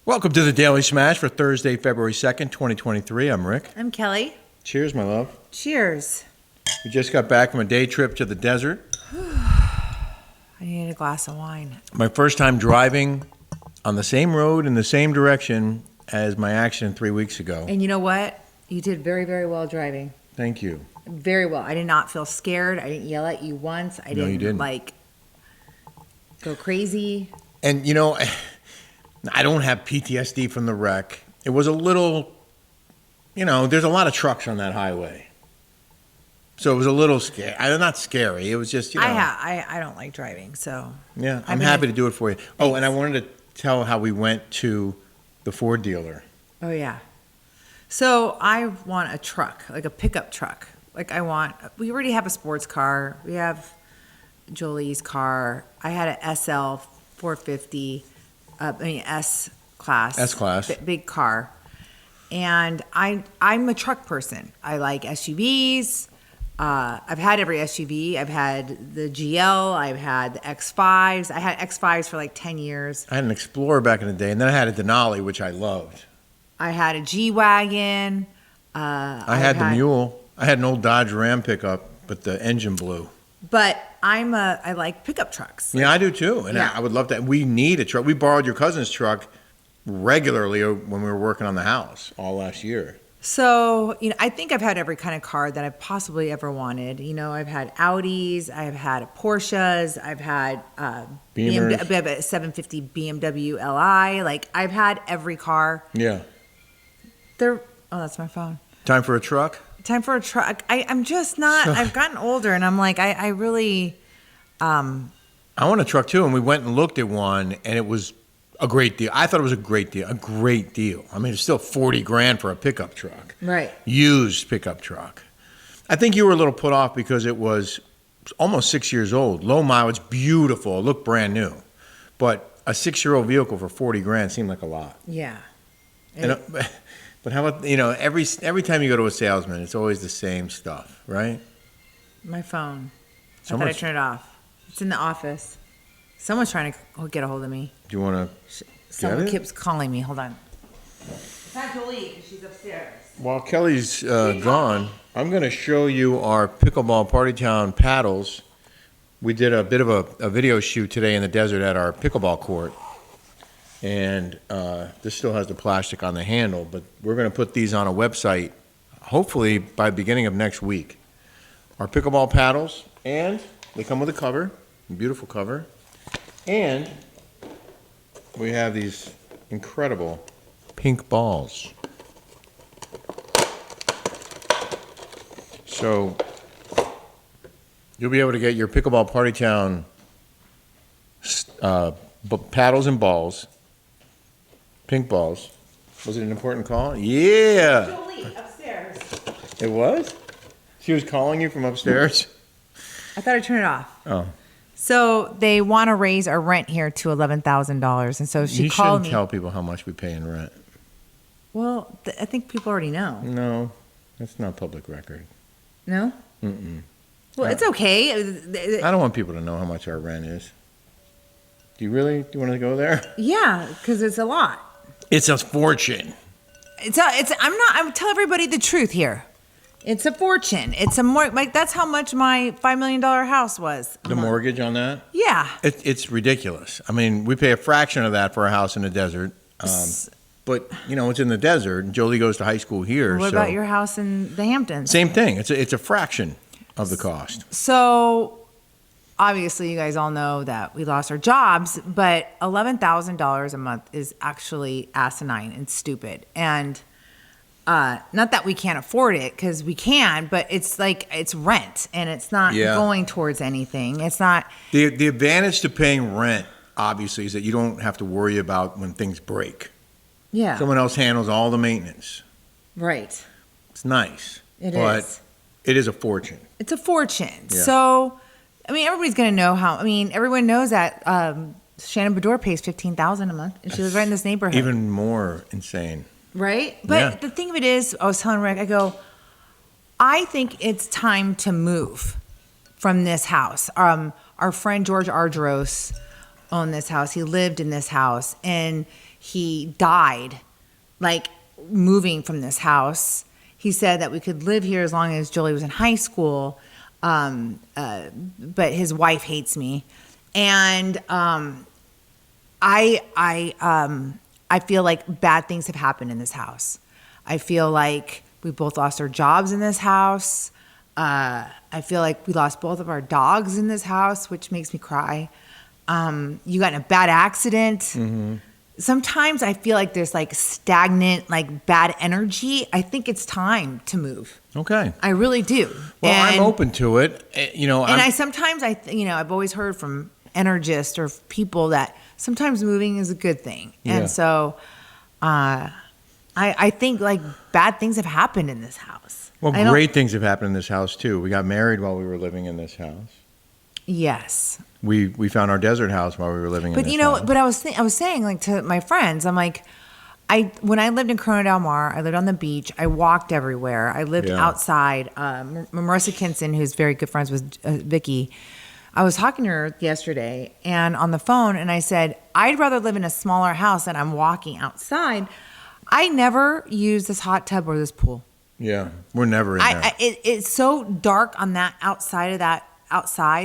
Welcome to the Daily Smash for Thursday, February 2nd, 2023. I'm Rick. I'm Kelly. Cheers, my love. Cheers. We just got back from a day trip to the desert. I need a glass of wine. My first time driving on the same road in the same direction as my accident 3 weeks ago. And you know what? You did very, very well driving. Thank you. Very well. I did not feel scared. I didn't yell at you once. I No, you didn't. Go crazy. And, you know, I don't have PTSD from the wreck. It was a little, there's a lot of trucks on that highway. So it was a little scary. Not scary. It was just, I don't like driving, so. Yeah, I'm happy to do it for you. Oh, and I wanted to tell how we went to the Ford dealer. Oh, yeah. So I want a truck, like a pickup truck. We already have a sports car. We have Jolie's car. I had an SL 450. S-Class. S-Class. Big car. And I'm a truck person. I like SUVs. I've had every SUV. I've had the GL. I've had the X5s. I had X5s for like 10 years. I had an Explorer back in the day, and then I had a Denali, which I loved. I had a G-Wagon. I had the Mule. I had an old Dodge Ram pickup, but the engine blew. But I like pickup trucks. Yeah, I do too. And Yeah. I would love that. We need a truck. We borrowed your cousin's truck regularly when we were working on the house all last year. So, I think I've had every kind of car that I've possibly ever wanted. I've had Audis, I've had Porsches, I've had Beamers. I have a 750 BMW Li. Like, I've had every car. Yeah. Oh, that's my phone. Time for a truck? Time for a truck. I'm just not, I've gotten older and I'm like, I really. I want a truck too, and we went and looked at one, and it was a great deal. I thought it was a great deal. A great deal. I mean, it's still $40,000 for a pickup truck. Right. Used pickup truck. I think you were a little put off because it was almost 6 years old. Low mileage, beautiful. It looked brand new. But a 6-year-old vehicle for $40,000 seemed like a lot. Yeah. But how about, every time you go to a salesman, it's always the same stuff, right? My phone. I thought I turned it off. It's in the office. Someone's trying to get a hold of me. Do you want to Someone keeps calling me. Hold on. It's not Jolie, because she's upstairs. While Kelly's gone, I'm going to show you our Pickleball Party Town paddles. We did a bit of a video shoot today in the desert at our pickleball court. And this still has the plastic on the handle, but we're going to put these on a website, hopefully by the beginning of next week. Our pickleball paddles, and they come with a cover, a beautiful cover. And we have these incredible pink balls. So you'll be able to get your Pickleball Party Town paddles and balls, pink balls. Was it an important call? Yeah. Jolie, upstairs. It was? She was calling you from upstairs? I thought I turned it off. Oh. So they want to raise our rent here to $11,000, and so she You called shouldn't me. tell people how much we pay in rent. Well, I think people already know. No, that's not public record. No? Mm-mm. Well, it's okay. I don't want people to know how much our rent is. Do you want to go there? Yeah, because it's a lot. It's a fortune. I'm telling everybody the truth here. It's a fortune. It's a more that's how much my $5 million house was. The mortgage on that? Yeah. It's ridiculous. I mean, we pay a fraction of that for a house in the desert. But, it's in the desert. And Jolie goes to high school here. What about your house in the Hamptons? Same thing. It's a fraction of the cost. So, obviously, you guys all know that we lost our jobs, but $11,000 a month is actually asinine and stupid. And not that we can't afford it, because we can, but it's rent, and it's not going towards anything. It's not. The advantage to paying rent, obviously, is that you don't have to worry about when things break. Yeah. Someone else handles all the maintenance. Right. It's nice. But it is a fortune. It's a fortune. Yeah. So, everybody's going to know how. Everyone knows that Shannon Bedore pays $15,000 a month, and she lives right in this neighborhood. Even more insane. Right? But the thing of it is, I was telling Rick, I think it's time to move from this house. Our friend George Argeros owned this house. He lived in this house, and he died, like moving from this house. He said that we could live here as long as Jolie was in high school, but his wife hates me, and I feel like bad things have happened in this house. I feel like we both lost our jobs in this house. I feel like we lost both of our dogs in this house, which makes me cry. You got in a bad accident. Mm-hmm. Sometimes I feel like there's like stagnant, like bad energy. I think it's time to move. Okay. I really do. Well, I'm open to it. Sometimes I've always heard from energists or people that sometimes moving is a good thing. Yeah. And so, I think like bad things have happened in this house. Well, great things have happened in this house too. We got married while we were living in this house. Yes. We found our desert house while we were living in this house. But I was saying like to my friends, I'm like, when I lived in Corona Del Mar, I lived on the beach. I walked everywhere. I lived outside. Marissa Kinson, who's very good friends with Vicky, I was talking to her yesterday and on the phone, and I said, I'd rather live in a smaller house than I'm walking outside. I never use this hot tub or this pool. Yeah, we're never in there. It's so dark on that outside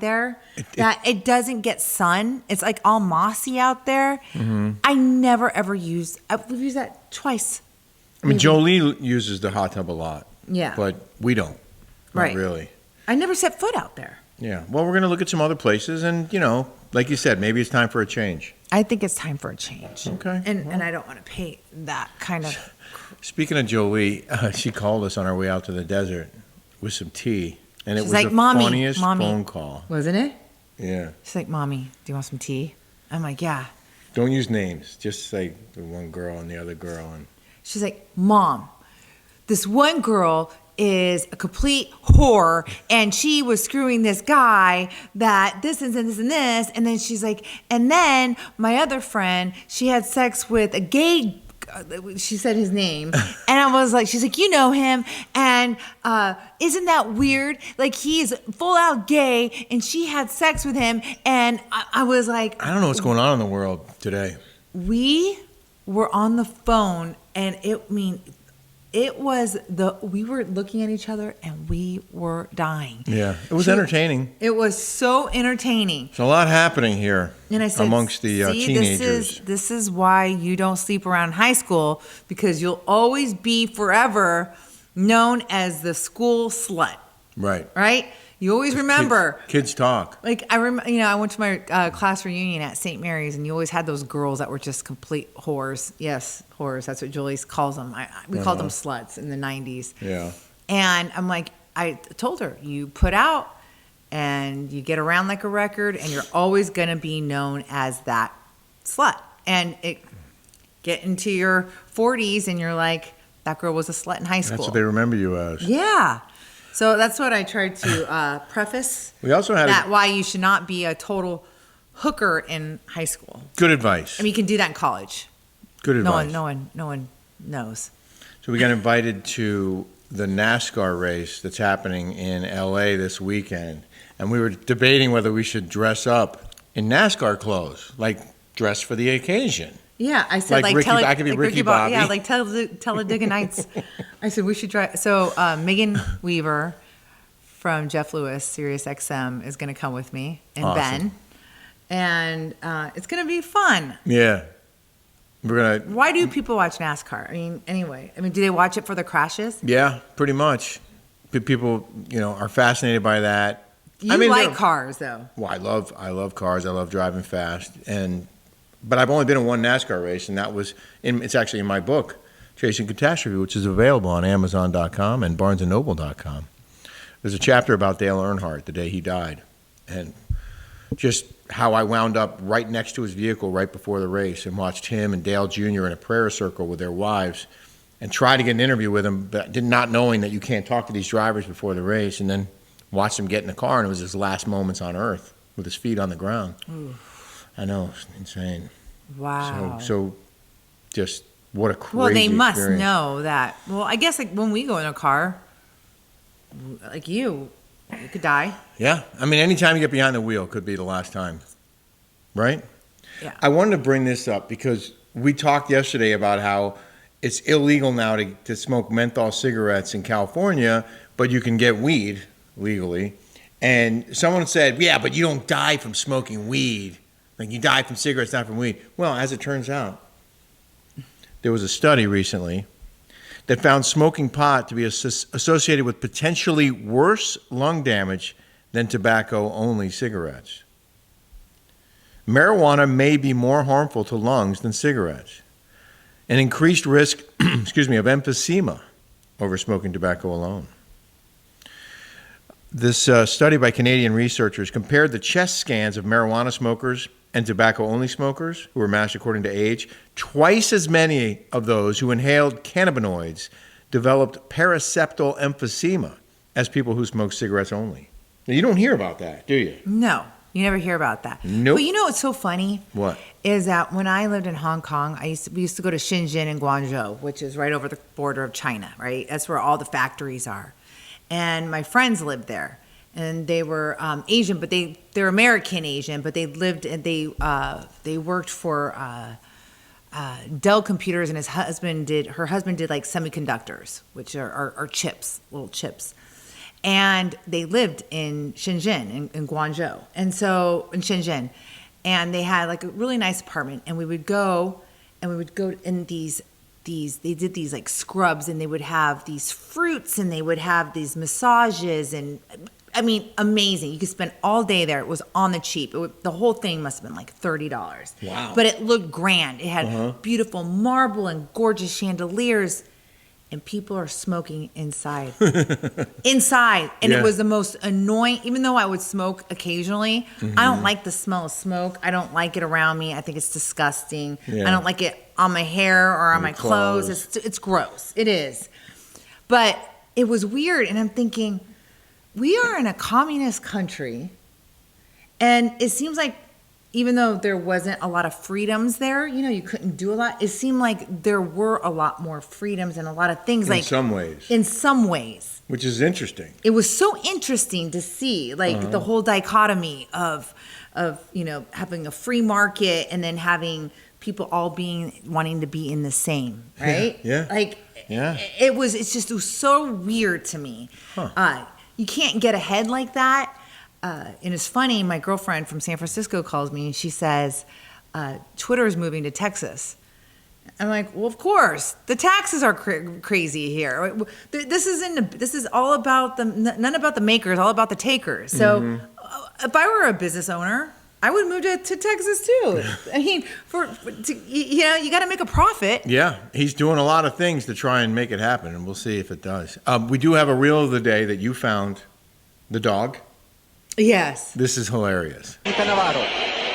there that it doesn't get sun. It's like all mossy out there. Mm-hmm. I never ever use. We've used that twice. I mean, Jolie uses the hot tub a lot. Yeah, but we don't. Not really. I never set foot out there. Yeah. Well, we're gonna look at some other places, and like you said, maybe it's time for a change. I think it's time for a change. Okay. And I don't want to pay that kind of. Speaking of Jolie, she called us on our way out to the desert with some tea. And She's it was like, the funniest phone call. Wasn't it? Yeah. She's like, Mommy, do you want some tea? I'm like, yeah. Don't use names. Just say the one girl and the other girl. And she's like, Mom, this one girl is a complete whore, and she was screwing this guy that this and this and this. And then she's like, and then my other friend, she had sex with a gay. She said his name, and I was like, she's like, you know him, and isn't that weird? Like, he's full out gay, and she had sex with him, and I was like, I don't know what's going on in the world today. We were on the phone, and we were looking at each other, and we were dying. Yeah, it was entertaining. It was so entertaining. There's a lot happening here amongst the teenagers. This is why you don't sleep around high school, because you'll always be forever known as the school slut. Right. Right? You always remember. Kids talk. Like, I remember, I went to my class reunion at St. Mary's, and you always had those girls that were just complete whores. Yes, whores. That's what Julie calls them. We called them sluts in the 90s. Yeah. And I'm like, I told her, you put out and you get around like a record, and you're always going to be known as that slut. And get into your 40s, and you're like, that girl was a slut in high school. That's what they remember you as. Yeah. So that's what I tried to preface. We also had why you should not be a total hooker in high school. Good advice. I mean, you can do that in college. Good advice. No one knows. So we got invited to the NASCAR race that's happening in LA this weekend, and we were debating whether we should dress up in NASCAR clothes, like dress for the occasion. Yeah, I said I could be Ricky Bobby. Yeah, like Talladega Nights. I said we should try. So Megan Weaver from Jeff Lewis, Sirius XM, is going to come with me, and awesome. Ben, and it's going to be fun. Yeah, we're gonna. Why do people watch NASCAR? I mean, do they watch it for the crashes? Yeah, pretty much. People, are fascinated by that. You like cars, though. Well, I love cars. I love driving fast, but I've only been in one NASCAR race, and that was it's actually in my book, Chasing Catastrophe, which is available on Amazon.com and BarnesandNoble.com. There's a chapter about Dale Earnhardt, the day he died, and just how I wound up right next to his vehicle right before the race and watched him and Dale Jr. in a prayer circle with their wives and tried to get an interview with him, but did not knowing that you can't talk to these drivers before the race, and then watched him get in the car, and it was his last moments on earth with his feet on the ground. Ooh. I know, it's insane. Wow. So just what a crazy Well, they must experience. know that. Well, I guess like when we go in a car, like you could die. Yeah. I mean, anytime you get behind the wheel could be the last time. Right? Yeah. I wanted to bring this up because we talked yesterday about how it's illegal now to smoke menthol cigarettes in California, but you can get weed legally. And someone said, yeah, but you don't die from smoking weed. Like you die from cigarettes, not from weed. Well, as it turns out, there was a study recently that found smoking pot to be associated with potentially worse lung damage than tobacco-only cigarettes. Marijuana may be more harmful to lungs than cigarettes. An increased risk, of emphysema over smoking tobacco alone. This study by Canadian researchers compared the chest scans of marijuana smokers and tobacco-only smokers who were matched according to age. Twice as many of those who inhaled cannabinoids developed paraseptal emphysema as people who smoked cigarettes only. Now, you don't hear about that, do you? No, you never hear about that. Nope. But you know what's so funny? What? Is that when I lived in Hong Kong, we used to go to Shenzhen and Guangzhou, which is right over the border of China, right? That's where all the factories are. And my friends lived there. And they were Asian, but they're American Asian, but they lived and they worked for Dell Computers, and her husband did like semiconductors, which are chips, little chips. And they lived in Shenzhen, in Guangzhou, and so in Shenzhen, and they had like a really nice apartment, and we would go in these they did these like scrubs, and they would have these fruits, and they would have these massages, and I mean, amazing. You could spend all day there. It was on the cheap. The whole thing must have been like $30. Wow. But it looked grand. It had beautiful marble and gorgeous chandeliers. And people are smoking inside. Inside. And it was the most annoying, even though I would smoke occasionally, I don't like the smell of smoke. I don't like it around me. I think it's disgusting. Yeah. I don't like it on my hair or on my clothes. It's gross. It is. But it was weird. And I'm thinking, we are in a communist country. And it seems like even though there wasn't a lot of freedoms there, you couldn't do a lot. It seemed like there were a lot more freedoms and a lot of things. In some ways. Which is interesting. It was so interesting to see, like the whole dichotomy of having a free market and then having people all wanting to be in the same, right? Yeah. It was so weird to me. You can't get ahead like that. And it's funny, my girlfriend from San Francisco calls me and she says, Twitter is moving to Texas. I'm like, well, of course, the taxes are crazy here. This is all about none about the makers, all about the takers. So if I were a business owner, I would move to Texas too. I mean, you got to make a profit. Yeah, he's doing a lot of things to try and make it happen, and we'll see if it does. We do have a reel of the day that you found, the dog. Yes. This is hilarious. Cannavaro,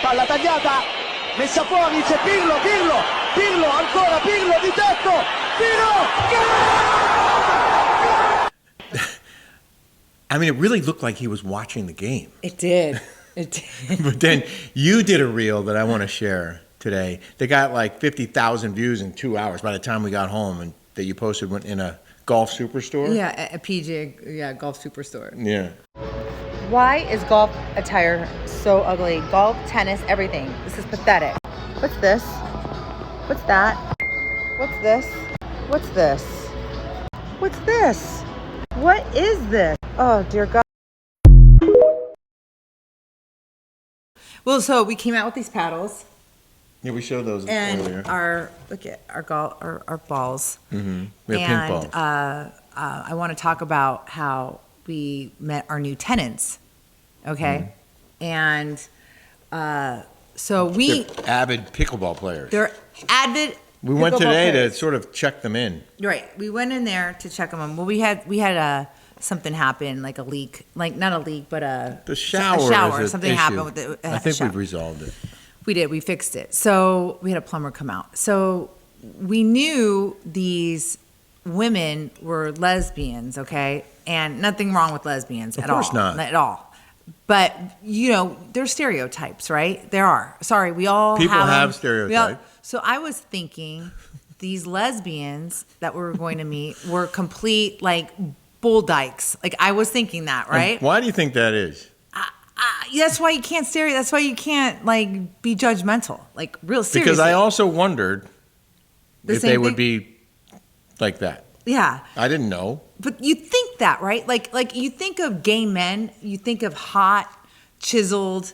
palla tagliata, messa fuori, c'è Pirlo, ancora Pirlo di tetto, I mean, it really looked like he was watching the game. It did. But then you did a reel that I want to share today. They got like 50,000 views in 2 hours by the time we got home, and that you posted in a golf superstore. Yeah, a PGA, golf superstore. Yeah. Why is golf attire so ugly? Golf, tennis, everything. This is pathetic. What's this? What's that? What's this? What's this? What's this? What is this? Oh, dear God. Well, so we came out with these paddles. Yeah, we showed those and earlier. our balls. Mm-hmm. We have pink balls. I want to talk about how we met our new tenants, okay? And so they're avid pickleball players. They're avid. We went today players. to sort of check them in. Right, we went in there to check them in. Well, we had something happen, like a leak, like not a leak, but the shower. Something happened with the. I think shower. we've resolved it. We did. We fixed it. So we had a plumber come out. So we knew these women were lesbians, okay? And nothing wrong with lesbians at all. Of course not. At all. But, there's stereotypes, right? There are. Sorry, we all People have them. stereotypes. So I was thinking these lesbians that we were going to meet were complete, like, bull dykes. Like, I was thinking that, right? And why do you think that is? That's why you can't That's why you can't like be judgmental. Like real seriously. Because I also wondered if they would be like that. Yeah. I didn't know. But you think that, right? Like you think of gay men, you think of hot, chiseled,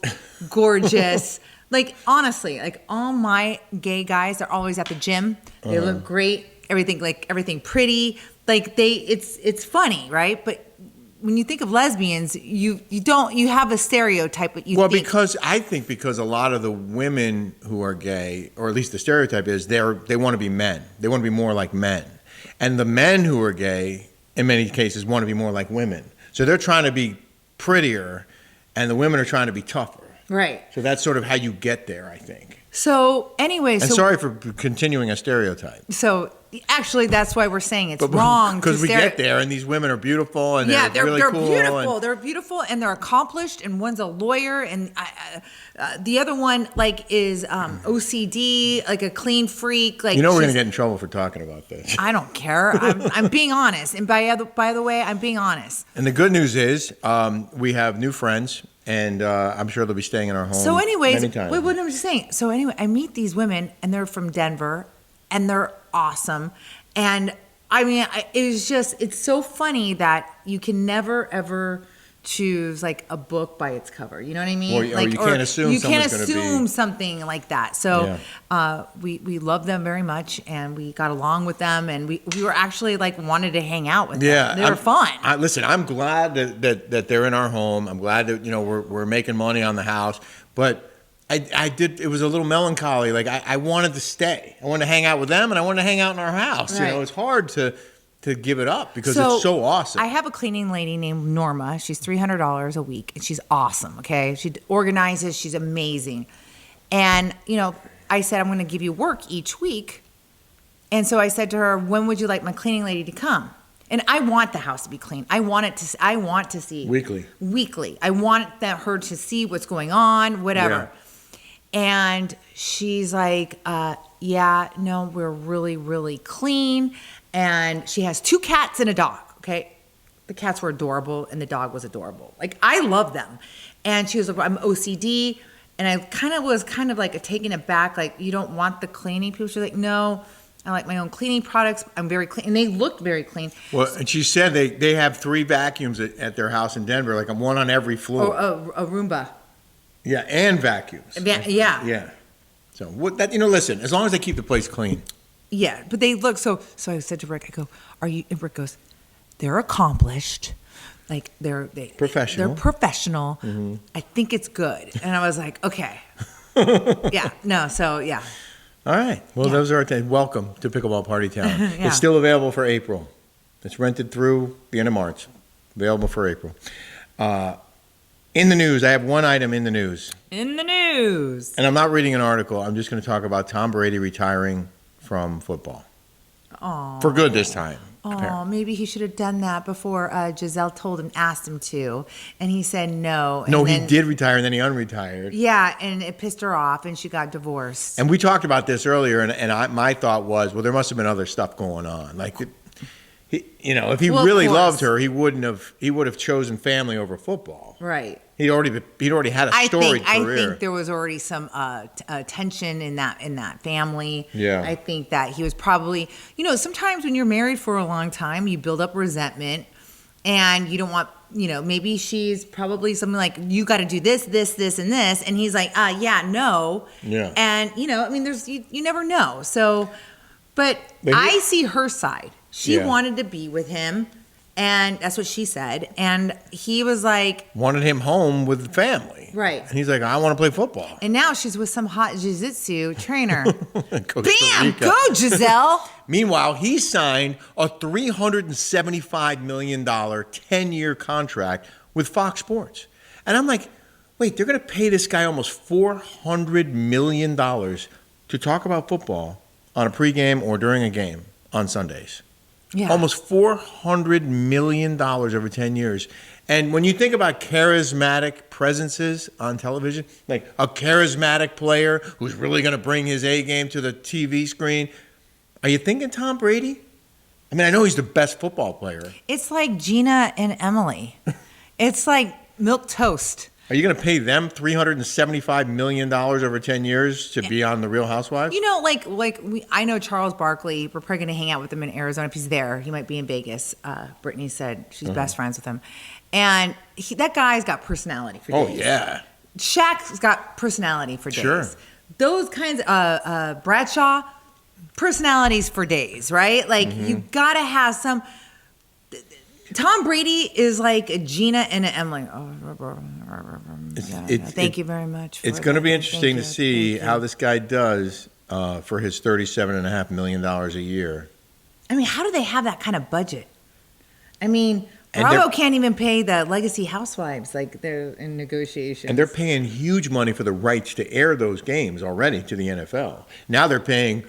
gorgeous. Like honestly, like all my gay guys are always at the gym. They look great. Everything pretty. Like it's funny, right? But when you think of lesbians, you have a stereotype. But Well, because a lot of the women who are gay, or at least the stereotype is they want to be men. They want to be more like men, and the men who are gay, in many cases, want to be more like women. So they're trying to be prettier, and the women are trying to be tougher. Right. So that's sort of how you get there, I think. So anyway, And sorry for continuing a stereotype. So actually, that's why we're saying it's wrong. Because we get there, and these women are beautiful, and they're really cool. Beautiful. They're beautiful, and they're accomplished. And one's a lawyer, and the other one is OCD, like a clean freak. Like we're gonna get in trouble for talking about this. I don't care. I'm being honest. And by the way, I'm being honest. And the good news is, we have new friends. And I'm sure they'll be staying in our home. So, anyways, many times. what I'm just saying. So, anyway, I meet these women, and they're from Denver, and they're awesome. And I mean, it's so funny that you can never ever choose like a book by its cover. You know what I mean? Or you can't assume something like that. So we love them very much, and we got along with them, and we were actually like wanted to hang out with them. They were fun. Listen, I'm glad that they're in our home. I'm glad that we're making money on the house, but it was a little melancholy. Like I wanted to stay. I wanted to hang out with them, and I wanted to hang out in our house. Right. It's hard to give it up because it's so awesome. I have a cleaning lady named Norma. She's $300 a week, and she's awesome, okay? She organizes. She's amazing. And, I said, I'm going to give you work each week. And so I said to her, when would you like my cleaning lady to come? And I want the house to be clean. I want to see. Weekly. I want her to see what's going on, whatever. Yeah. And she's like, no, we're really, really clean. And she has 2 cats and a dog, okay? The cats were adorable, and the dog was adorable. Like, I love them. And she was like, I'm OCD. And I was like taken aback, like, you don't want the cleaning people? She's like, no, I like my own cleaning products. I'm very clean. And they looked very clean. Well, and she said they have 3 vacuums at their house in Denver, like one on every floor. A Roomba. Yeah, and vacuums. Yeah. So, listen, as long as they keep the place clean. Yeah, but they look so I said to Rick, I go, are you? And Rick goes, they're accomplished, like they're professional. They're professional. Mm-hmm. I think it's good. And I was like, okay, yeah, no, so yeah. All right. Well, those are our welcome to Pickleball Party Town. Yeah. It's still available for April. It's rented through the end of March. Available for April. In the news, I have one item in the news. In the news. And I'm not reading an article. I'm just going to talk about Tom Brady retiring from football. Oh. For good this time. Oh, maybe he should have done that before Giselle asked him to, and he said no. No, he did retire, and then he unretired. Yeah, and it pissed her off, and she got divorced. And we talked about this earlier, and my thought was, well, there must have been other stuff going on. Like, if he really loved her, he would have chosen family over football. Right. He'd already had a storied career. I think there was already some tension in that family. Yeah. I think that he was probably, sometimes when you're married for a long time, you build up resentment, and you don't want, maybe she's probably something like, you got to do this, this, this, and this, and he's like, no. Yeah. And there's you never know. So, but I see her side. She wanted to be with him. And that's what she said. And he was like... wanted him home with the family. Right. And he's like, I want to play football. And now she's with some hot jiu-jitsu trainer. Costa Bam! Rica. Go, Giselle! Meanwhile, he signed a $375 million 10-year contract with Fox Sports. And I'm like, wait, they're going to pay this guy almost $400 million to talk about football on a pregame or during a game on Sundays. Yeah. Almost $400 million over 10 years. And when you think about charismatic presences on television, like a charismatic player who's really going to bring his A game to the TV screen, are you thinking Tom Brady? I mean, I know he's the best football player. It's like Gina and Emily. It's like milk toast. Are you going to pay them $375 million over 10 years to be on The Real Housewives? You know, I know Charles Barkley. We're probably going to hang out with him in Arizona if he's there. He might be in Vegas. Brittany said she's best friends with him. And that guy's got personality for days. Oh, yeah. Shaq's got personality for days. Sure. Those kinds Bradshaw, personalities for days, right? Like, you got to have some... Tom Brady is like a Gina and an Emily. Thank you very much. It's going to be interesting to see how this guy does for his $37.5 million a year. I mean, how do they have that kind of budget? I mean, And Bravo they're- can't even pay the legacy housewives. Like, they're in negotiations. And they're paying huge money for the rights to air those games already to the NFL. Now they're paying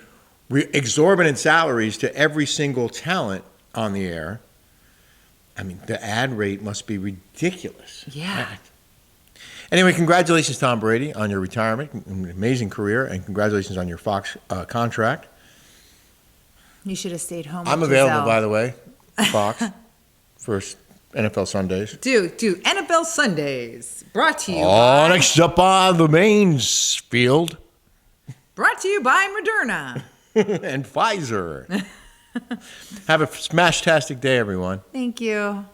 exorbitant salaries to every single talent on the air. I mean, the ad rate must be ridiculous. Yeah. Anyway, congratulations, Tom Brady, on your retirement. An amazing career, and congratulations on your Fox contract. You should have stayed home. I'm with available, Giselle. by the way, Fox, for NFL Sundays. Dude, NFL Sundays. Brought to you Oh, by, next up on the main field. brought to you by Moderna. And Pfizer. Have a smash-tastic day, everyone. Thank you.